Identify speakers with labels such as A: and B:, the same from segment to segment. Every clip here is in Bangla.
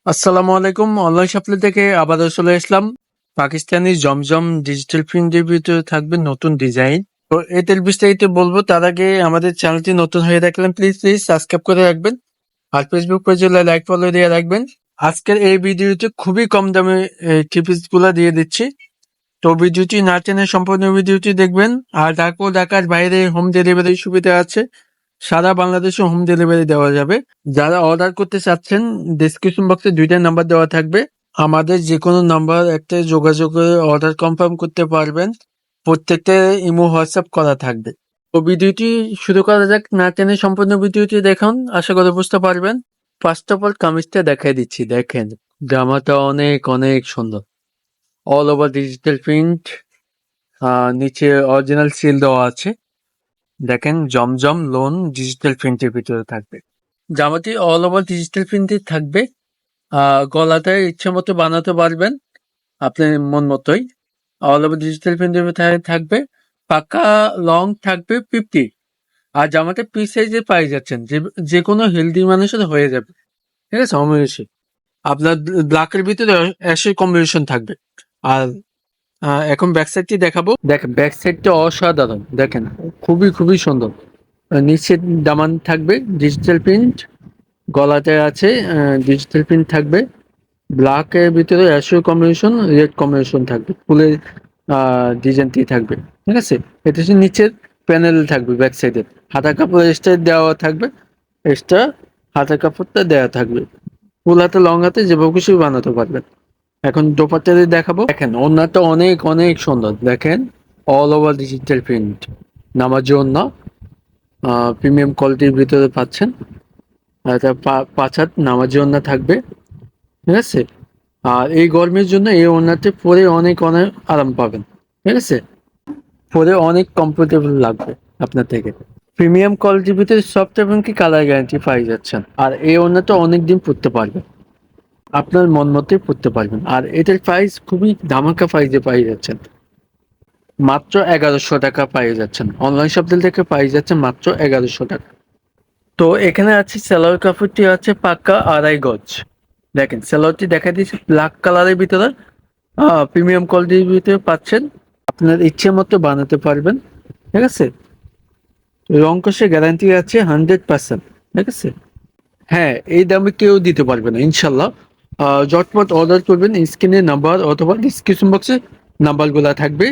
A: আসসালামু আলাইকুম। অনলাইন শপলি থেকে আবারও চলে আসলাম। পাকিস্তানি জমজম ডিজিটাল প্রিন্টের ভিতরে থাকবে নতুন ডিজাইন। তো এটার বিস্তারিত বলবো, তার আগে আমাদের চ্যানেলটি নতুন হয়ে থাকলে প্লিজ সাবস্ক্রাইব করে রাখবেন। আর ফেসবুক পেজে লাইক ফলো দিয়ে রাখবেন। আজকের এই ভিডিওতে খুবই কম দামে থ্রি পিস গুলা দিয়ে দিচ্ছি। তো ভিডিওটি না টেনে সম্পূর্ণ ভিডিওটি দেখবেন। আর ঢাকার বাইরে হোম ডেলিভারি সুবিধা আছে। সারা বাংলাদেশে হোম ডেলিভারি দেওয়া যাবে। যারা অর্ডার করতে চাচ্ছেন, ডেসক্রিপশন বক্সে দুইটা নাম্বার দেওয়া থাকবে। আমাদের যে কোনো নাম্বার একটা যোগাযোগ করে অর্ডার কনফার্ম করতে পারবেন। প্রত্যেকটা ইমো হোয়াটসঅ্যাপ করা থাকবে। তো ভিডিওটি শুরু করা যাক। না টেনে সম্পূর্ণ ভিডিওটি দেখুন, আশা করি বুঝতে পারবেন। ফার্স্ট অফ অল কামিজটা দেখাই দিচ্ছি, দেখেন জামাটা অনেক অনেক সুন্দর। অল ওভার ডিজিটাল প্রিন্ট, নিচে অরিজিনাল সিল দেওয়া আছে। দেখেন জমজম লোন ডিজিটাল প্রিন্টের ভিতরে থাকবে। জামাটি অল ওভার ডিজিটাল প্রিন্টের থাকবে। গলাটা ইচ্ছে মতো বানাতে পারবেন আপনার মন মতোই। অল ওভার ডিজিটাল প্রিন্টের থাকবে। পাকা লং থাকবে 50। আর জামাটা পি সাইজে পাই যাচ্ছেন, যে কোনো হেলদি মানুষের হয়ে যাবে। ঠিক আছে, অমরিশি আপনার ব্ল্যাকের ভিতরে অ্যাশের কম্বিনেশন থাকবে। আর এখন ব্যাক সাইডটি দেখাবো। দেখেন ব্যাক সাইডটা অসাধারণ, দেখেন খুবই খুবই সুন্দর। নিচে দামান থাকবে ডিজিটাল প্রিন্ট, গলাতে আছে ডিজিটাল প্রিন্ট থাকবে। ব্ল্যাকের ভিতরে অ্যাশো কম্বিনেশন, রেড কম্বিনেশন থাকবে। ফুলের ডিজাইনটি থাকবে। ঠিক আছে, এটা হচ্ছে নিচের প্যানেল থাকবে। ব্যাক সাইডে হাতা কাপড় এক্সট্রা দেওয়া থাকবে। এক্সট্রা হাতা কাপড়টা দেওয়া থাকবে। ফুল হাতে লং হাতে যেভাবে খুশি বানাতে পারবেন। এখন দোপাট্টাতে দেখাবো। দেখেন ওড়নাটা অনেক অনেক সুন্দর। দেখেন অল ওভার ডিজিটাল প্রিন্ট, নামার জন্য প্রিমিয়াম কোয়ালিটির ভিতরে পাচ্ছেন। আর এটা পাঁচ হাত নামাজি ওড়না থাকবে। ঠিক আছে, আর এই গরমের জন্য এই ওড়নাতে পরে অনেক অনেক আরাম পাবেন। ঠিক আছে, পরে অনেক কমফোর্টেবল লাগবে আপনার থেকে। প্রিমিয়াম কোয়ালিটির ভিতরে সফট এবং কি কালার গ্যারান্টি পাই যাচ্ছেন। আর এই ওড়নাটা অনেকদিন পরতে পারবেন, আপনার মন মতোই পরতে পারবেন। আর এটার প্রাইস খুবই ধামাকা প্রাইসে পাই যাচ্ছেন, মাত্র 1100 টাকা পাই যাচ্ছেন। অনলাইন শপ থেকে পাই যাচ্ছেন মাত্র 1100 টাকা। তো এখানে আছে সালোয়ার কাপড়টি আছে পাক্কা 2.5 গজ। দেখেন সালোয়ারটি দেখা দিয়েছে ব্ল্যাক কালারের ভিতরে, প্রিমিয়াম কোয়ালিটির ভিতরে পাচ্ছেন। আপনার ইচ্ছে মতো বানাতে পারবেন। ঠিক আছে, রং কষে গ্যারান্টি আছে 100%। ঠিক আছে, হ্যাঁ এই দামে কেউ দিতে পারবে না ইনশাল্লাহ। ঝটপট অর্ডার করবেন। স্ক্রিনে নাম্বার অথবা ডিসক্রিপশন বক্সে নাম্বারগুলো থাকবে।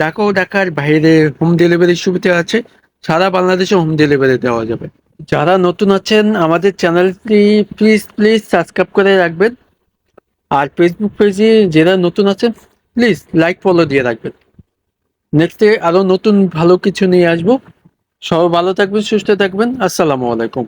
A: ঢাকা ও ঢাকার বাইরে হোম ডেলিভারির সুবিধা আছে। সারা বাংলাদেশে হোম ডেলিভারি দেওয়া যাবে। যারা নতুন আছেন আমাদের চ্যানেলটি প্লিজ সাবস্ক্রাইব করে রাখবেন। আর ফেসবুক পেজে যারা নতুন আছেন প্লিজ লাইক ফলো দিয়ে রাখবেন। নেক্সটে আরো নতুন ভালো কিছু নিয়ে আসবো। সবাই ভালো থাকবেন, সুস্থ থাকবেন। আসসালামু আলাইকুম।